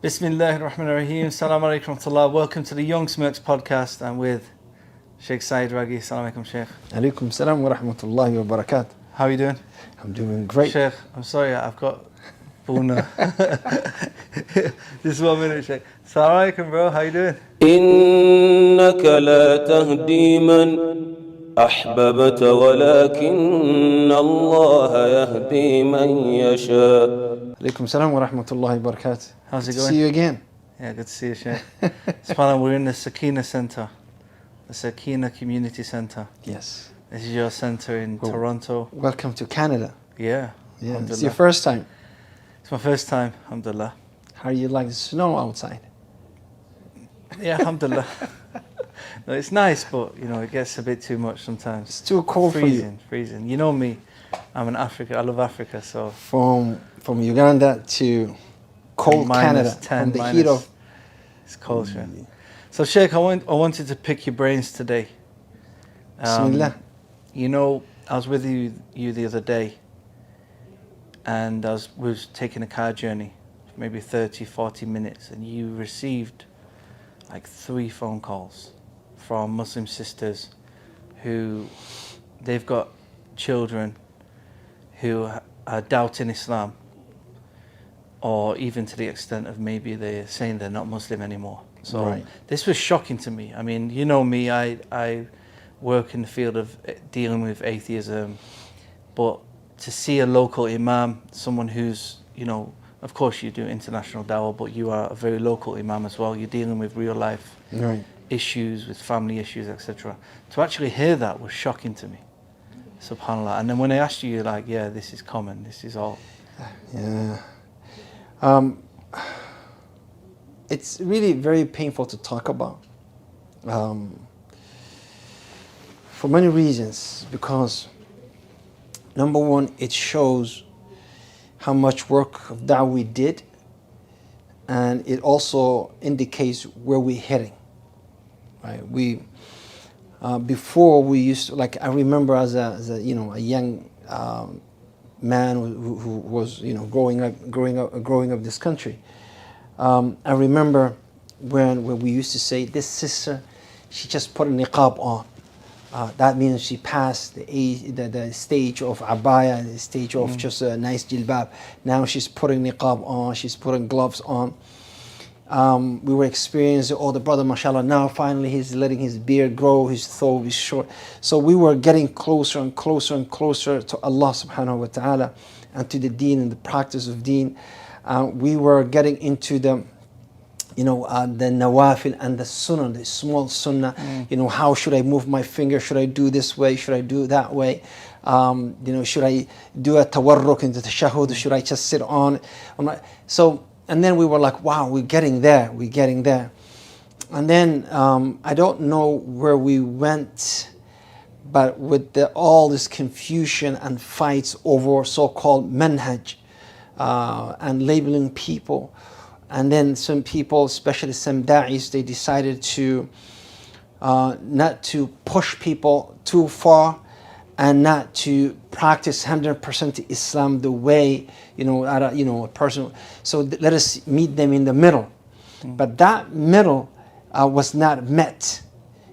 Bismillahir Rahmanir Rahim. Assalamu alaikum wa rahmatullah. Welcome to the Young Smirks podcast. I'm with Sheikh Saeed Rageah. Assalamu alaikum, Sheikh. Alaikum salam wa rahmatullahi wa barakatuh. How are you doing? I'm doing great. Sheikh, I'm sorry, I've got Buna. Just 1 minute, Sheikh. Assalamu alaikum, bro. How you doing? إنك لا تهدي من أحببت ولكن الله يهدي من يشاء. Alaikum salam wa rahmatullahi wa barakatuh. How's it Good going? to see you again. Yeah, good to see you, Sheikh. SubhanAllah, we're in the Sakina Center, the Sakina Community Center. Yes. This is your center in Well, Toronto. Welcome to Canada. Yeah. Yeah. It's Alhamdulillah. your first time. It's my first time, alhamdulillah. How do you like the snow outside? Yeah, alhamdulillah. No, it's nice, but it gets a bit too much sometimes. It's too cold Freezing. You know me, I'm an African. I love Africa, so for you. From Uganda to cold Canada, from the heat of it's culture. So Sheikh, I wanted to pick your brains today. Bismillah. I was with you the other day, and we was taking a car journey, maybe 30-40 minutes, and you received like 3 phone calls from Muslim sisters who they've got children who are doubting Islam, or even to the extent of maybe they're saying they're not Muslim anymore. So Right. This was shocking to me. I mean, you know me, I work in the field of dealing with atheism, but to see a local imam, someone who's, of course you do international dawah, but you are a very local imam as well. You're dealing with real life Right. issues, with family issues, etc. To actually hear that was shocking to me. SubhanAllah. And then when I asked you, you're like, yeah, this is common, this is all. Yeah. It's really very painful to talk about. For many reasons, because number one, it shows how much work of da'wah we did, and it also indicates where we're heading. Right? Before we used to, I remember as a young man who was growing up this country. I remember when we used to say, this sister, she just put a niqab on. That means she passed the stage of abaya, the stage of just a nice jilbab. Now she's putting niqab on, she's putting gloves on. We were experiencing, the brother, mashallah, now finally he's letting his beard grow, his thobe is short. So we were getting closer and closer and closer to Allah subhanahu wa ta'ala and to the deen and the practice of deen. We were getting into the nawafil and the sunnah, the small sunnah. How should I move my finger? Should I do this way? Should I do that way? Should I do a tawarruk into the tashahhud? Should I just sit on and then we were like, wow, we're getting there. And then I don't know where we went, but with all this confusion and fights over so-called manhaj and labeling people, and then some people, especially some da'is, they decided to not to push people too far and not to practice 100% Islam the way a person. So let us meet them in the middle. But that middle was not met.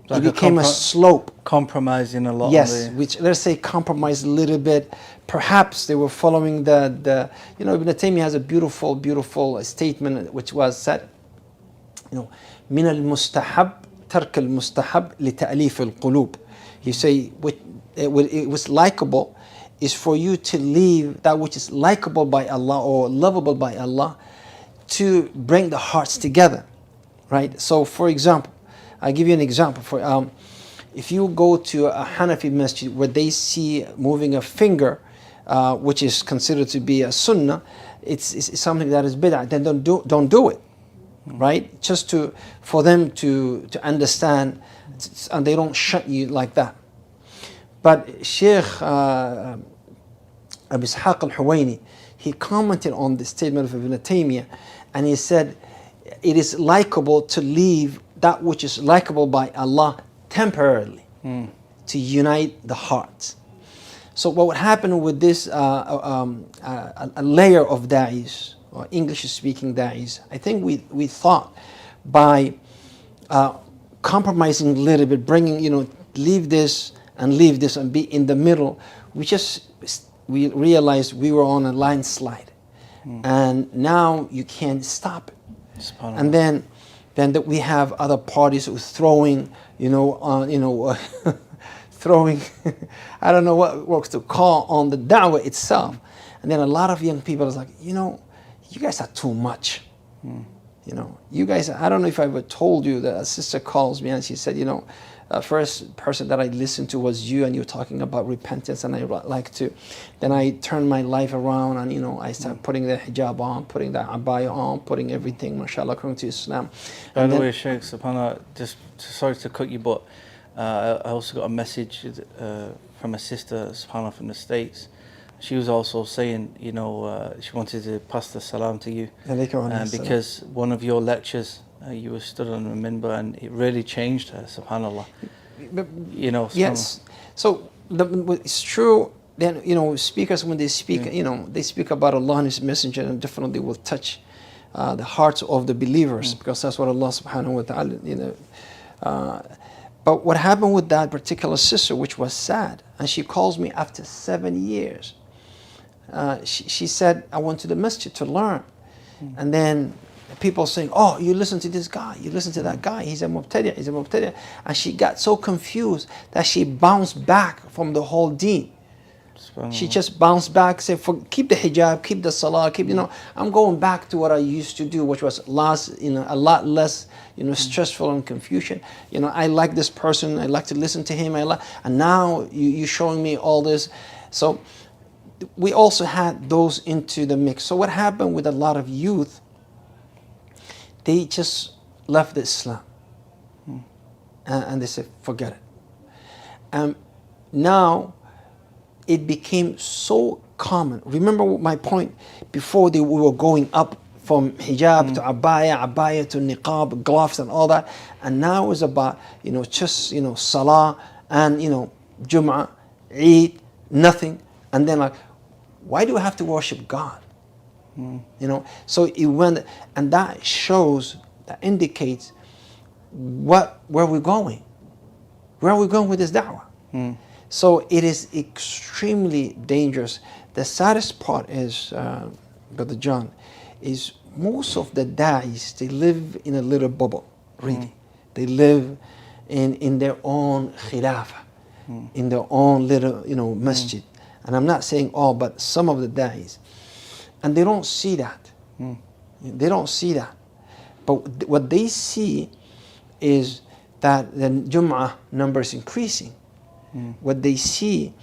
It became a slope. Compromising a lot. Yes, which let's say compromised a little bit. Perhaps they were following the Ibn Taymiyyah has a beautiful statement which was said, من المستحب ترك المستحب لتأليف القلوب. You say it was likable is for you to leave that which is likable by Allah or lovable by Allah to bring the hearts together, right? So for example, I'll give you an example. For if you go to a Hanafi masjid where they see moving a finger, which is considered to be a sunnah, it's something that is bid'ah, then don't do it, right? Just for them to understand, and they don't shut you like that. But Sheikh Abu Ishaq al-Huwaini, he commented on the statement of Ibn Taymiyyah, and he said, it is likable to leave that which is likable by Allah temporarily to unite the hearts. So what would happen with this a layer of da'is, or English-speaking da'is. I think we thought by compromising a little bit, bringing, leave this and be in the middle, we realized we were on a landslide. And now you can't stop it. And then that we have other parties who throwing, throwing, I don't know what works to call on the da'wah itself. And then a lot of young people is like, you guys are too much. You guys, I don't know if I ever told you that a sister calls me and she said, first person that I listened to was you, and you were talking about repentance, and I like to. Then I turned my life around, and I started putting the hijab on, putting the abaya on, putting everything, mashallah, according to Islam. By the way, Sheikh, subhanAllah, just sorry to cut you, but I also got a message from a sister, subhanAllah, from the States. She was also saying, she wanted to pass the salam to you, because one of your lectures, you were stood on a minbar, and it really changed her, subhanAllah. Yes. So it's true. Then speakers, when they speak, they speak about Allah and His Messenger, and definitely will touch the hearts of the believers, because that's what Allah Subhanahu wa Taala. But what happened with that particular sister, which was sad, and she calls me after 7 years. She said, I went to the masjid to learn, and then people saying, oh, you listen to this guy, you listen to that guy, he's a mubtadi', and she got so confused that she bounced back from the whole deen. She just bounced back, said, keep the hijab, keep the salah, I'm going back to what I used to do, which was a lot less, stressful and confusion. I like this person, I like to listen to him, and now you're showing me all this. So we also had those into the mix. So what happened with a lot of youth, they just left Islam. And they said, forget it. Now, it became so common. Remember my point before, we were going up from hijab to abaya to niqab, gloves and all that. And now it's about, just, salah and, Jum'ah, Eid, nothing. And then like, why do we have to worship God? So it went, and that indicates where we're going. Where are we going with this da'wah? So it is extremely dangerous. The saddest part is, Brother John, is most of the da'is, they live in a little bubble, really. They live in their own khilafah, in their own little, masjid. And I'm not saying all, but some of the da'is. And they don't see that. They don't see that. But what they see is that the Jum'ah number is increasing. What they see,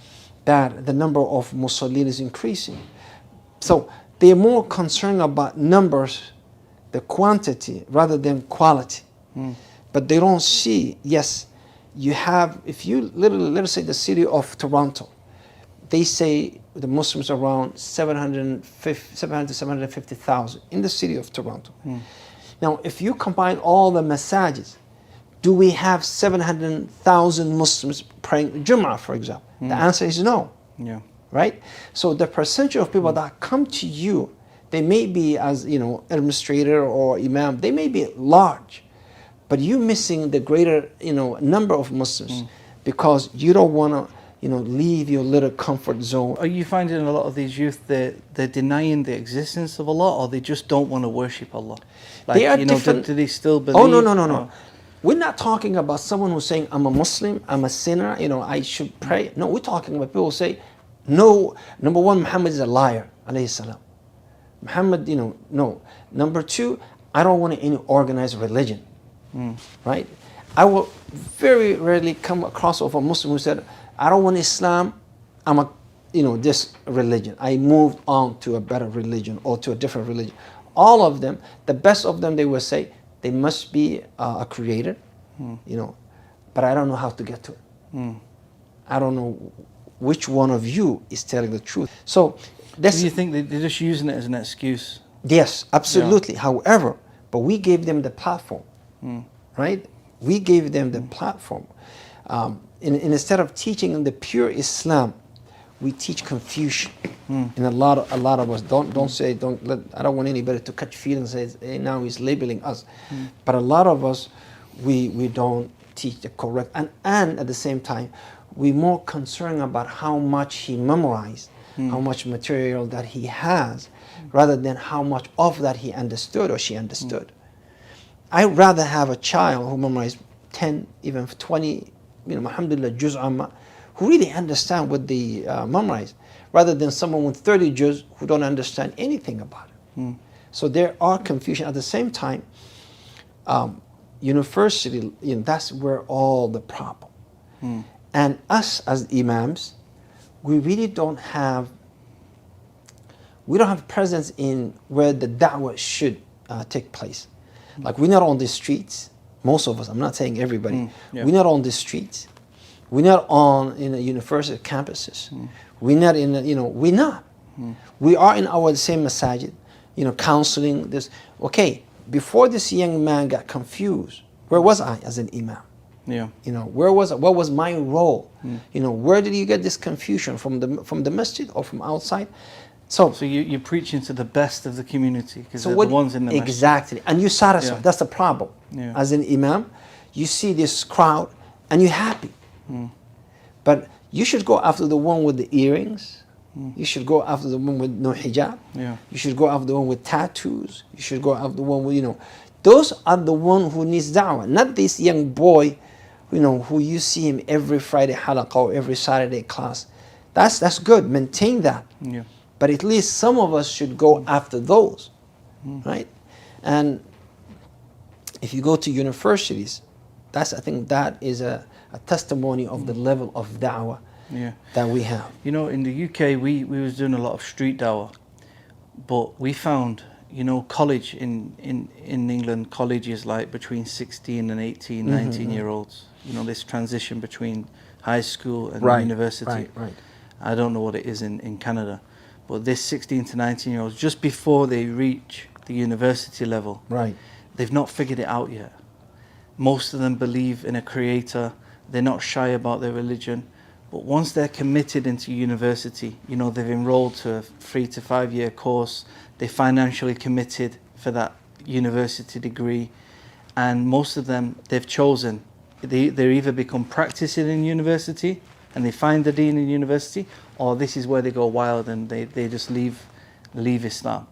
that the number of musallin is increasing. So they're more concerned about numbers, the quantity, rather than quality. But they don't see, yes, you have, if you let us say the city of Toronto, they say the Muslims are around 700 to 750,000 in the city of Toronto. Now, if you combine all the masajids, do we have 700,000 Muslims praying Jum'ah, for example? The answer is no. Right? So the percentage of people that come to you, they may be as, administrator or imam, they may be large, but you're missing the greater, number of Muslims because you don't want to, leave your little comfort zone. Are you finding a lot of these youth, they're denying the existence of Allah, or they just don't want to worship Allah? Like, they are different. Do they still believe? Oh, no. We're not talking about someone who's saying, I'm a Muslim, I'm a sinner, I should pray. No, we're talking about people who say, no, number one, Muhammad is a liar, alayhi salam. Muhammad, no. Number two, I don't want any organized religion, right? I will very rarely come across of a Muslim who said, I don't want Islam, I'm a, this religion. I moved on to a better religion or to a different religion. All of them, the best of them, they will say, they must be a creator, but I don't know how to get to it. I don't know which one of you is telling the truth. So that's... Do you think they're just using it as an excuse? Yes, absolutely. Yeah. However, but we gave them the platform, right? We gave them the platform. And instead of teaching the pure Islam, we teach confusion. And a lot of us I don't want anybody to catch feelings and say, hey, now he's labeling us. But a lot of us, we don't teach the correct, and at the same time, we're more concerned about how much he memorized, how much material that he has, rather than how much of that he understood or she understood. I'd rather have a child who memorized 10, even 20, alhamdulillah, juz amma, who really understand what they memorize, rather than someone with 30 juz who don't understand anything about it. So there are confusion. At the same time, university, that's where all the problem. And us as imams, we really don't have presence in where the da'wah should take place. Like, we're not on the streets, most of us, I'm not saying everybody, we're not on the streets, we're not in the university campuses, we're not we're not. We are in our same masajid, counseling this. Okay, before this young man got confused, where was I as an imam? Yeah. What was my role? Where did you get this confusion from the masjid or from outside? So you're preaching to the best of the community, because they're what, the ones in the masjid. exactly, and you satisfy. Yeah. That's the problem. Yeah. As an imam, you see this crowd and you're happy, but you should go after the one with the earrings. You should go after the one with no hijab. Yeah. You should go after the one with tattoos. You should go after the one with those are the one who needs da'wah, not this young boy, who you see him every Friday halaqah or every Saturday class. That's good. Maintain that. Yeah. But at least some of us should go after those, right? And if you go to universities, I think that is a testimony of the level of da'wah that we have. In the UK, we was doing a lot of street da'wah, but we found, college in England, college is like between 16 and 18, 19-year-olds. This transition between high school and university. Right. I don't know what it is in Canada. But this 16 to 19-year-olds, just before they reach the university level, they've not figured it out yet. Most of them believe in a creator. They're not shy about their religion. But once they're committed into university, they've enrolled to a 3 to 5 year course. They're financially committed for that university degree. And most of them, they've chosen. They either become practicing in university and they find the deen in university, or this is where they go wild and they just leave Islam.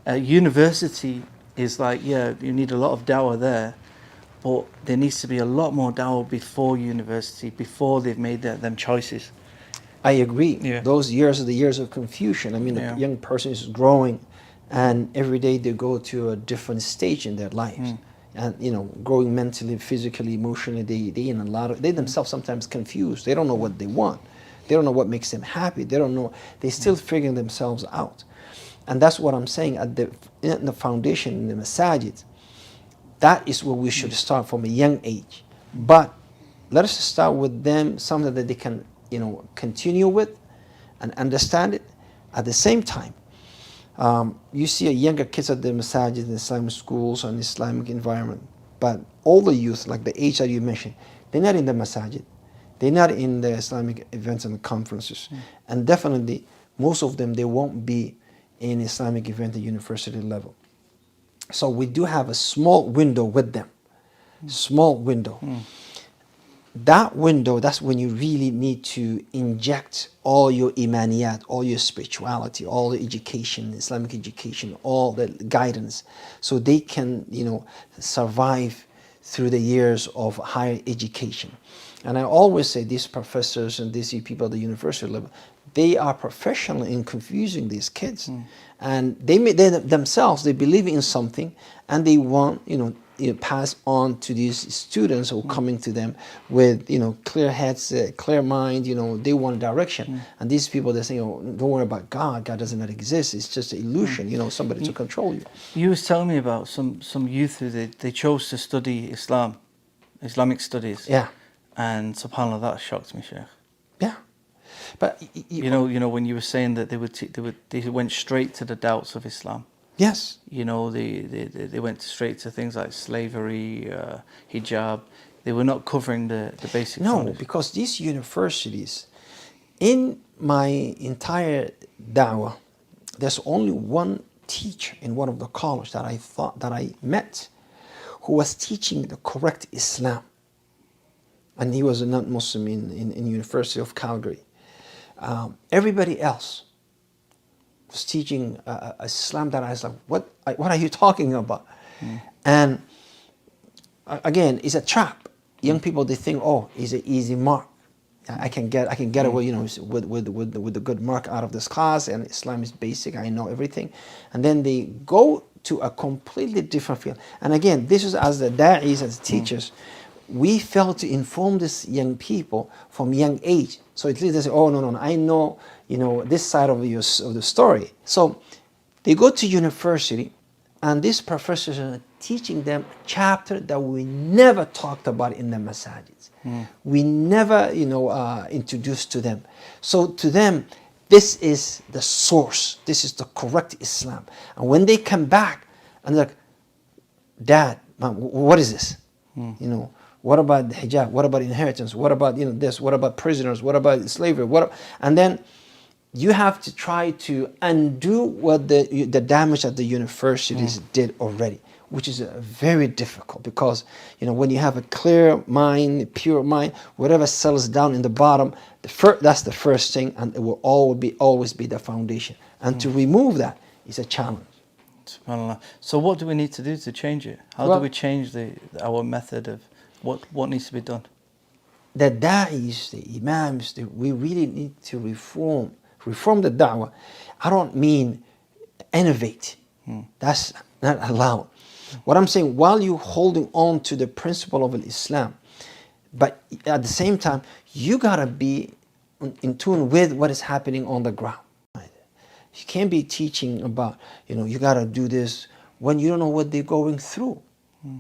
University is like, you need a lot of dawah there, but there needs to be a lot more dawah before university, before they've made them choices. I agree. Yeah. Those years are the years of confusion. I mean, the young person is growing, and every day they go to a different stage in their lives. And growing mentally, physically, emotionally, they themselves sometimes confused. They don't know what they want. They don't know what makes them happy. They don't know. They're still figuring themselves out. And that's what I'm saying. In the foundation, in the masajid, that is where we should start from a young age. But let us start with them, something that they can, continue with and understand it. At the same time, you see younger kids at the masajid, in Islamic schools, or in Islamic environment. But all the youth, like the age that you mentioned, they're not in the masajid. They're not in the Islamic events and conferences. And definitely, most of them, they won't be in Islamic event at university level. So we do have a small window with them. Small window. That window, that's when you really need to inject all your imaniyat, all your spirituality, all the education, Islamic education, all the guidance, so they can, survive through the years of higher education. And I always say these professors and these people at the university level, they are professional in confusing these kids. And they themselves, they believe in something, and they want, pass on to these students who are coming to them with, clear heads, clear mind, they want direction. And these people, they say, don't worry about God. God does not exist. It's just an illusion, somebody to control you. You was telling me about some youth who they chose to study Islamic studies. Yeah. And subhanAllah, that shocked me, Sheikh. Yeah. But you know when you were saying that they went straight to the doubts of Islam. Yes. They went straight to things like slavery, hijab. They were not covering the basic No, foundation. because these universities, In my entire da'wah, there's only one teacher in one of the college that I met who was teaching the correct Islam. And he was a non-Muslim in University of Calgary. Everybody else was teaching Islam that I was like, what are you talking about? And again, it's a trap. Young people, they think, oh, it's an easy mark. I can get away, you know, with a good mark out of this class, and Islam is basic. I know everything, and then they go to a completely different field. And again, this is as the da'is, as teachers, we fail to inform these young people from young age. So at least they say, oh no, I know, you know, this side of the story. So they go to university, and these professors are teaching them a chapter that we never talked about in the masajids. We never, you know, introduced to them. So to them, this is the source. This is the correct Islam. And when they come back, and they're like, Dad, Mom, what is this? You know, what about the hijab? What about inheritance? What about, you know, this? What about prisoners? What about slavery? And then you have to try to undo what the damage that the universities did already, which is very difficult, because, you know, when you have a clear mind, pure mind, whatever settles down in the bottom, that's the first thing, and it will always be the foundation. And to remove that is a challenge. SubhanAllah. So what do we need to do to change it? How do we change our method of what needs to be done? The da'is, the imams, we really need to reform the da'wah. I don't mean innovate. That's not allowed. What I'm saying, while you're holding on to the principle of Islam, but at the same time, you gotta be in tune with what is happening on the ground. You can't be teaching about, you know, you gotta do this when you don't know what they're going through.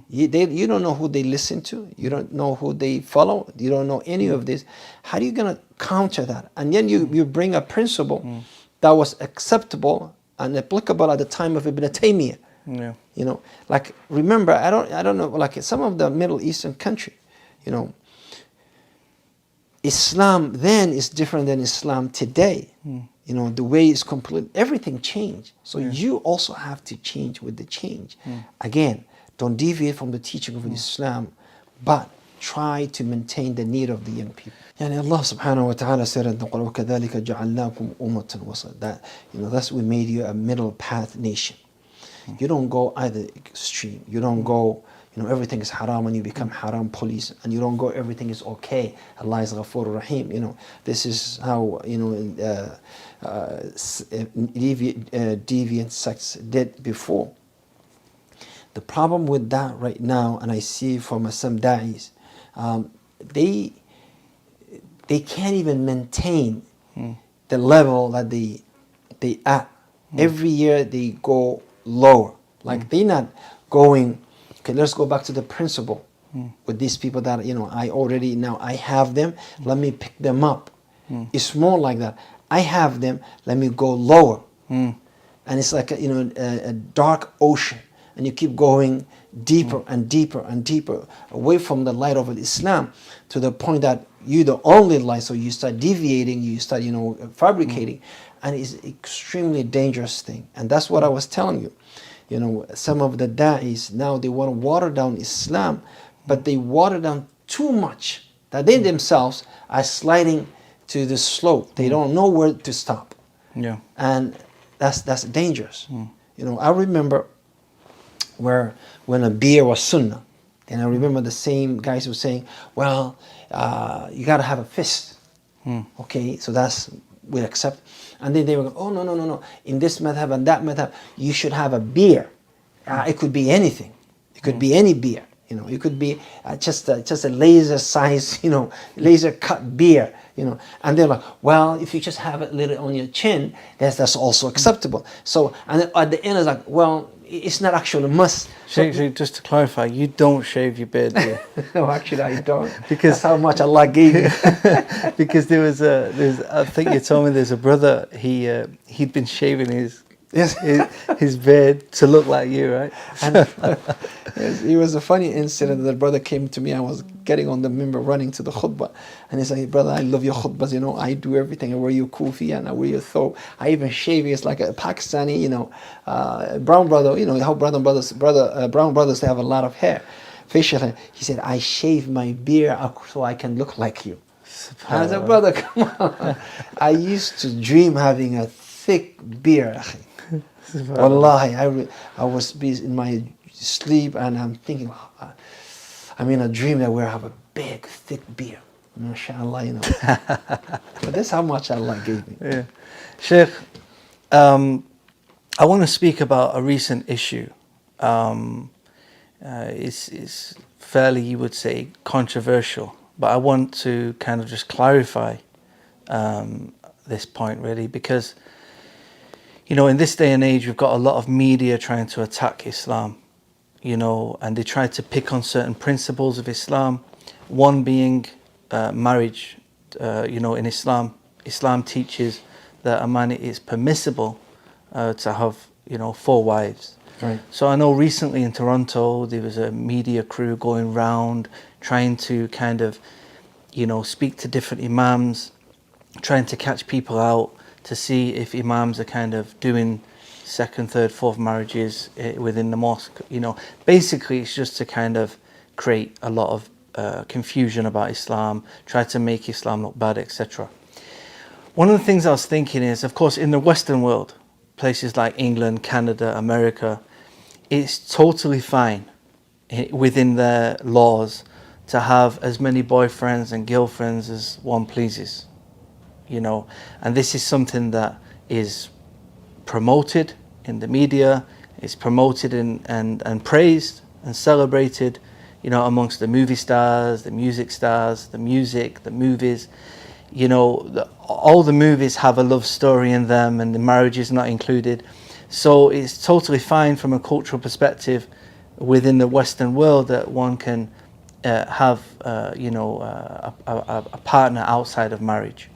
You don't know who they listen to. You don't know who they follow. You don't know any of this. How are you gonna counter that? And then you bring a principle that was acceptable and applicable at the time of Ibn Taymiyyah. Yeah. You know, like, remember, I don't know, like some of the Middle Eastern country, you know, Islam then is different than Islam today. You know, the way it's complete, everything changed. So you also have to change with the change. Again, don't deviate from the teaching of Islam, but try to maintain the need of the young people. Yani Allah subhanahu wa ta'ala said in the Quran, كَذَلِكَ جَعَلْنَاكُمْ أُمَّةً وَسَطًا, that, you know, that's we made you a middle path nation. You don't go either extreme. You don't go, you know, everything is haram and you become haram police, and you don't go everything is okay. Allah is Ghafur Rahim. You know, this is how, you know, deviant sects did before. The problem with that right now, and I see from some da'is, they can't even maintain the level that they at. Every year they go lower. Like they're not going, okay, let's go back to the principle with these people that, you know, I have them, let me pick them up. It's more like that. I have them, let me go lower. And it's like a dark ocean, and you keep going deeper and deeper and deeper away from the light of Islam, to the point that you're the only light, so you start deviating, you start, you know, fabricating, and it's an extremely dangerous thing. And that's what I was telling you. You know, some of the da'is now, they want to water down Islam, but they water down too much that they themselves are sliding to the slope. They don't know where to stop. Yeah. And that's dangerous. You know, I remember when a beer was sunnah, and I remember the same guys were saying, well, you got to have a fist. Okay, so that's, we accept. And then they were going, oh, no. In this madhab and that madhab, you should have a beer. It could be anything. It could be any beer. You know, it could be just a laser size, you know, laser cut beer. You know, and they're like, well, if you just have it little on your chin, that's also acceptable. So, and at the end, it's like, well, it's not actually a must. Sheikh, just to clarify, you don't shave your beard, do you? No, actually, I don't. Because that's how much Allah gave me. Because I think you told me there's a brother, he'd been shaving his Yes. his beard to look like you, right? And it was a funny incident. The brother came to me. I was getting on the minbar running to the khutbah, and he said, "Hey, brother, I love your khutbahs. You know, I do everything. I wear your kufi and I wear your thobe. I even shave. It's like a Pakistani, brown brother. You know how brown brothers they have a lot of hair, facial hair. He said, I shave my beard so I can look like you. I said, brother, come on. I used to dream having a thick beard. Wallahi, I was in my sleep and I'm thinking, I'm in a dream that we have a big, thick beard. MashaAllah, you know. But that's how much Allah gave me. Yeah. Sheikh, I want to speak about a recent issue. It's fairly, you would say, controversial, but I want to kind of just clarify this point really, because in this day and age we've got a lot of media trying to attack Islam, and they try to pick on certain principles of Islam, one being marriage. In Islam teaches that a man, is permissible to have 4 wives. Right. So I know recently in Toronto there was a media crew going round trying to kind of speak to different imams, trying to catch people out to see if imams are kind of doing 2nd, 3rd, 4th marriages within the mosque. Basically it's just to kind of create a lot of confusion about Islam, try to make Islam look bad, etc. One of the things I was thinking is, of course, in the Western world, places like England, Canada, America, it's totally fine within their laws to have as many boyfriends and girlfriends as one pleases. And this is something that is promoted in the media, it's promoted and praised and celebrated, amongst the movie stars, the music stars, the music, the movies. All the movies have a love story in them and the marriage is not included. So it's totally fine from a cultural perspective within the Western world that one can have a partner outside of marriage,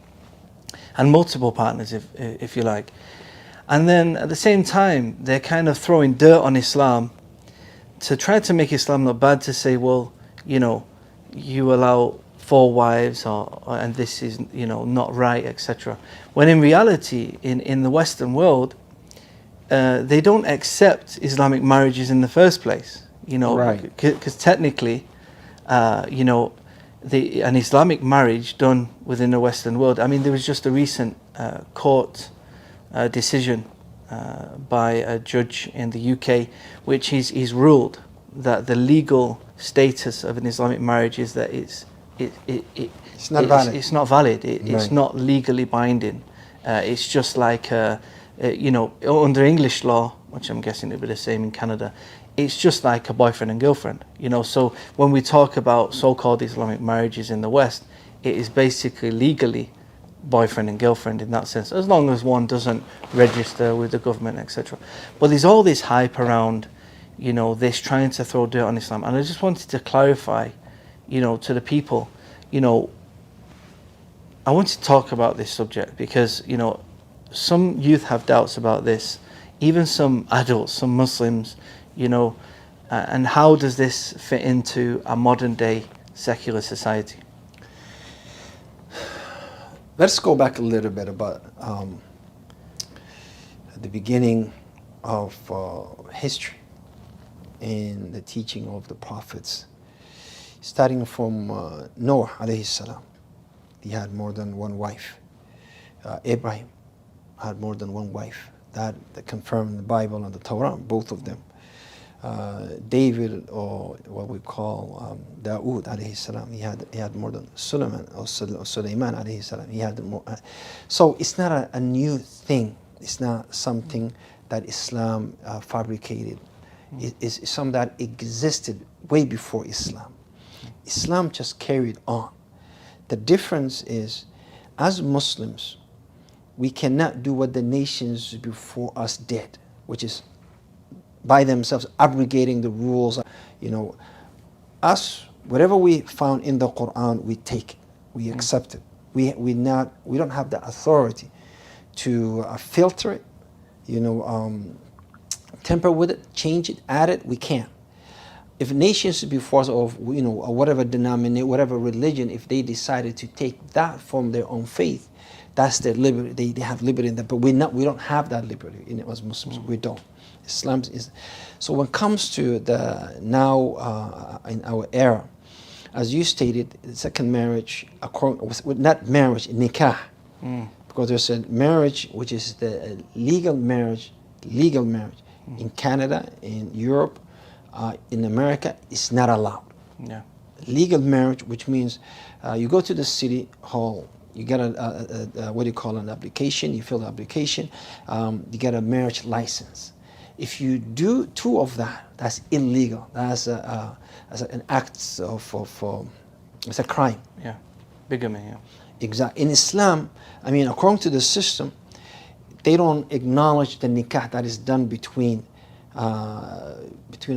and multiple partners if you like. And then at the same time they're kind of throwing dirt on Islam to try to make Islam look bad, to say, well, you allow 4 wives and this is not right, etc. When in reality in the Western world they don't accept Islamic marriages in the first place, Right. Because technically an Islamic marriage done within the Western world, I mean, there was just a recent court decision by a judge in the UK, which he's ruled that the legal status of an Islamic marriage is that it's not valid. It's not valid. It's Right. not legally binding. It's just like under English law, which I'm guessing it would be the same in Canada, it's just like a boyfriend and girlfriend. So when we talk about so-called Islamic marriages in the West, it is basically legally boyfriend and girlfriend in that sense, as long as one doesn't register with the government, etc. But there's all this hype around, this trying to throw dirt on Islam, and I just wanted to clarify, to the people, I want to talk about this subject because, some youth have doubts about this, even some adults, some Muslims, and how does this fit into a modern day secular society? Let's go back a little bit about the beginning of history and the teaching of the prophets. Starting from Noah alayhi salam, he had more than one wife. Abraham had more than one wife. That confirmed in the Bible and the Torah, both of them. David, or what we call Dawood alayhi salam, he had more than Sulaiman alayhi salam. He had more. So it's not a new thing. It's not something that Islam fabricated. It's something that existed way before Islam. Islam just carried on. The difference is, as Muslims, we cannot do what the nations before us did, which is by themselves abrogating the rules. Us, whatever we found in the Qur'an, we take it, we accept it. We don't have the authority to filter it, temper with it, change it, add it. We can't. If nations before us, or or whatever denomination, whatever religion, if they decided to take that from their own faith, that's their liberty. They have liberty in that, but we don't have that liberty in it as Muslims. We don't. Islam is. So when it comes to the now in our era, as you stated, the second marriage, not marriage, nikah, because there's a marriage which is the legal marriage, in Canada, in Europe, in America, is not allowed. Yeah. Legal marriage, which means you go to the city hall, you get a what do you call an application, you fill the application, you get a marriage license. If you do two of that, that's illegal. That's an act of it's a crime. Yeah. Bigamy. Yeah. Exactly. In Islam, I mean, according to the system, they don't acknowledge the nikah that is done between a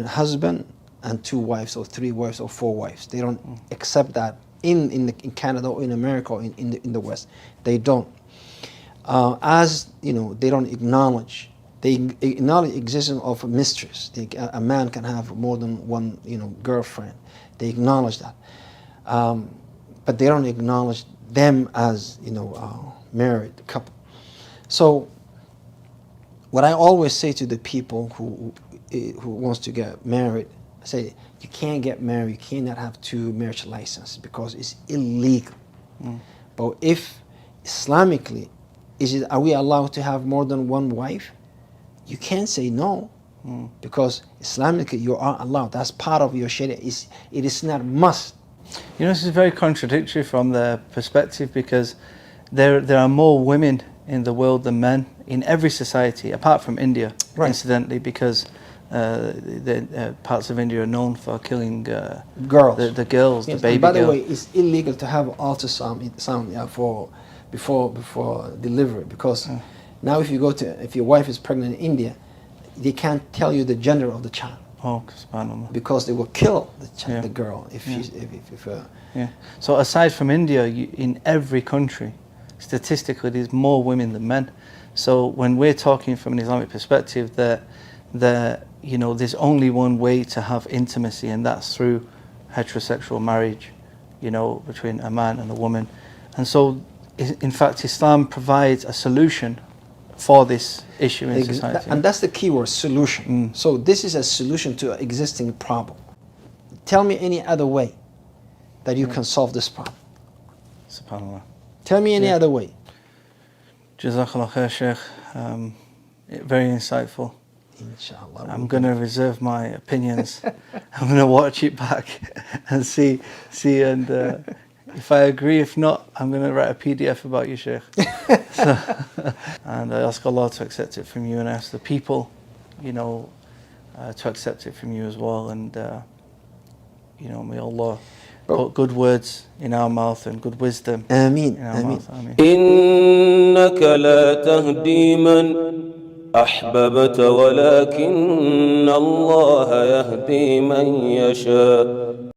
husband and two wives, or three wives, or four wives. They don't accept that in Canada, or in America, or in the West. They don't. They don't acknowledge. They acknowledge the existence of a mistress. A man can have more than one, girlfriend. They acknowledge that, but they don't acknowledge them as married couple. So, what I always say to the people who wants to get married, I say you can't get married. You cannot have two marriage licenses because it's illegal. But if Islamically, are we allowed to have more than one wife? You can't say no, because Islamically you are allowed. That's part of your Sharia. It is not must. This is very contradictory from their perspective, because there are more women in the world than men in every society, apart from India, Right. incidentally, because the parts of India are known for killing Girls. the girls, Yes, the baby and by the girl. way, it's illegal to have ultrasound before delivery, because now if your wife is pregnant in India, they can't tell you the gender of the child, Oh, subhanAllah. because they will kill Yeah. the girl if Yeah. she's Yeah. So aside from India, in every country, statistically, there's more women than men. So when we're talking from an Islamic perspective, that there's only one way to have intimacy, and that's through heterosexual marriage, between a man and a woman. And so, in fact, Islam provides a solution for this issue in society. And that's the key word, solution. So this is a solution to an existing problem. Tell me any other way that you can solve this problem. SubhanAllah. Tell me any other way. Jazakallah khair, Sheikh. Very insightful. Inshallah. I'm going to reserve my opinions. I'm going to watch it back and see, and if I agree, if not, I'm going to write a PDF about you, Sheikh. And I ask Allah to accept it from you, and I ask the people, to accept it from you as well. And, may Allah put good words in our mouth and good wisdom Ameen. in our Ameen. mouth. Ameen. إنك لا تهدي من أحببت ولكن الله يهدي من يشاء